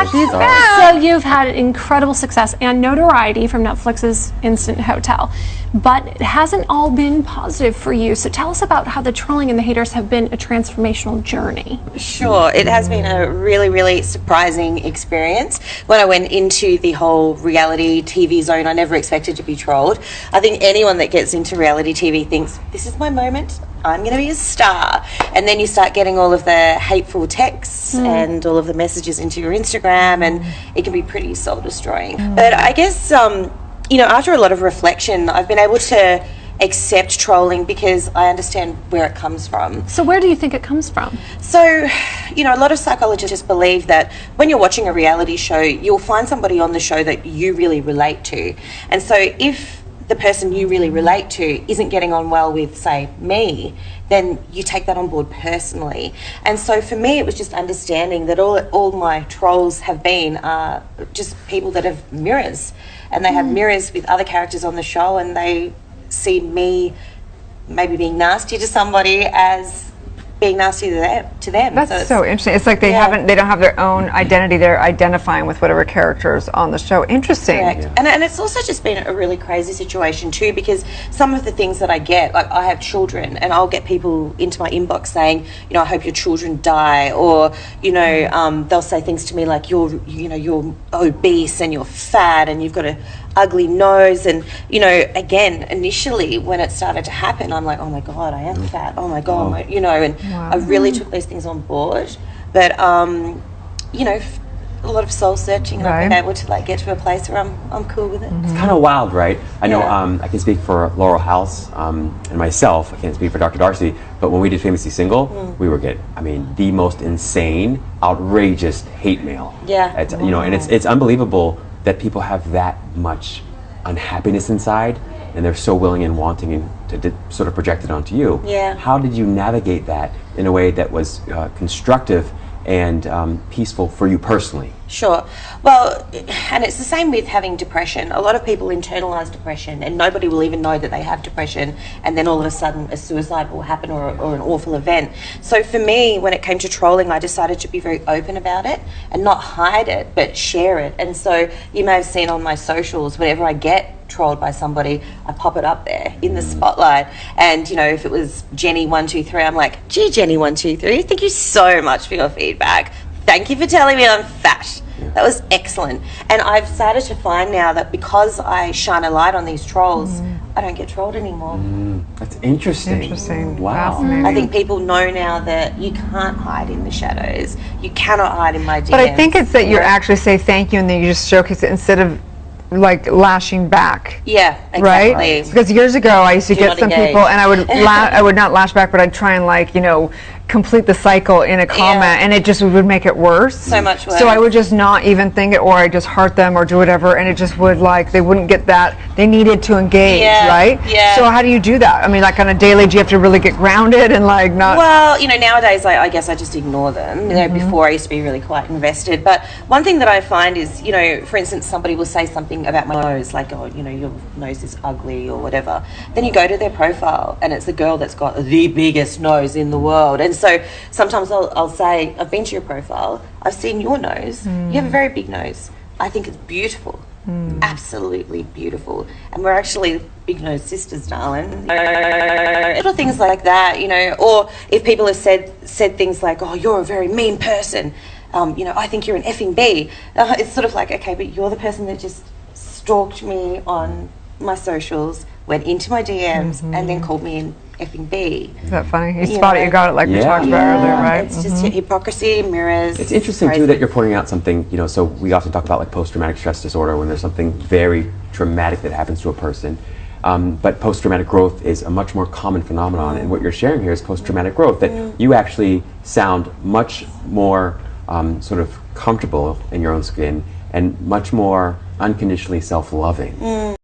back. She's back. So you've had incredible success and notoriety from Netflix's Instant Hotel, but it hasn't all been positive for you. So tell us about how the trolling and the haters have been a transformational journey. Sure, it has been a really, really surprising experience. When I went into the whole reality TV zone, I never expected to be trolled. I think anyone that gets into reality TV thinks, this is my moment, I'm going to be a star. And then you start getting all of the hateful texts and all of the messages into your Instagram, and it can be pretty soul-destroying. But I guess, you know, after a lot of reflection, I've been able to accept trolling because I understand where it comes from. So where do you think it comes from? So, you know, a lot of psychologists believe that when you're watching a reality show, you'll find somebody on the show that you really relate to. And so if the person you really relate to isn't getting on well with, say, me, then you take that on board personally. And so for me, it was just understanding that all my trolls have been just people that have mirrors. And they have mirrors with other characters on the show, and they see me maybe being nasty to somebody as being nasty to them. That's so interesting. It's like they don't have their own identity. They're identifying with whatever characters on the show. Interesting. Correct. And it's also just been a really crazy situation too, because some of the things that I get, like I have children, and I'll get people into my inbox saying, you know, I hope your children die, or you know, they'll say things to me like, you're obese and you're fat and you've got a ugly nose. And you know, again, initially when it started to happen, I'm like, oh my god, I am fat, oh my god, you know, and I really took those things on board. But you know, a lot of soul searching, and I've been able to like get to a place where I'm cool with it. It's kind of wild, right? I know I can speak for Laurel House and myself. I can't speak for Dr. Darcy, but when we did Famously Single, we were getting, I mean, the most insane, outrageous hate mail. Yeah. It's, you know, and it's unbelievable that people have that much unhappiness inside, and they're so willing and wanting to sort of project it onto you. Yeah. How did you navigate that in a way that was constructive and peaceful for you personally? Sure. Well, and it's the same with having depression. A lot of people internalize depression, and nobody will even know that they have depression, and then all of a sudden a suicide will happen, or an awful event. So for me, when it came to trolling, I decided to be very open about it and not hide it, but share it. And so you may have seen on my socials, whenever I get trolled by somebody, I pop it up there in the spotlight. And you know, if it was Jenny123, I'm like, gee, Jenny123, thank you so much for your feedback. Thank you for telling me I'm fat. That was excellent. And I've started to find now that because I shine a light on these trolls, I don't get trolled anymore. That's interesting. Interesting. Wow. I think people know now that you can't hide in the shadows. You cannot hide in my DMs. But I think it's that you actually say thank you, and then you just showcase it instead of like lashing back. Yeah, exactly. Right? Because years ago I used to get some people, and I would not lash back, but I'd try and, like, you know, complete the cycle in a comment, and it just would make it worse. So much worse. So I would just not even think it, or I just heart them or do whatever, and it just would, like, they wouldn't get that. They needed to engage, right? Yeah. So how do you do that? I mean, like on a daily, do you have to really get grounded and like not? Well, you know, nowadays I guess I just ignore them. You know, before I used to be really quite invested. But one thing that I find is, you know, for instance, somebody will say something about my nose, like, oh, you know, your nose is ugly or whatever. Then you go to their profile, and it's a girl that's got the biggest nose in the world. And so sometimes I'll say, I've been to your profile, I've seen your nose, you have a very big nose. I think it's beautiful, absolutely beautiful. And we're actually big nose sisters, darling. Little things like that, you know, or if people have said things like, oh, you're a very mean person, you know, I think you're an effing bee. It's sort of like, okay, but you're the person that just stalked me on my socials, went into my DMs, and then called me an effing bee. Is that funny? You spot it, you got it, like we talked about earlier, right? It's just hypocrisy, mirrors. It's interesting too that you're pointing out something, you know, so we often talk about like post-traumatic stress disorder when there's something very traumatic that happens to a person. But post-traumatic growth is a much more common phenomenon, and what you're sharing here is post-traumatic growth, that you actually sound much more sort of comfortable in your own skin and much more unconditionally self-loving.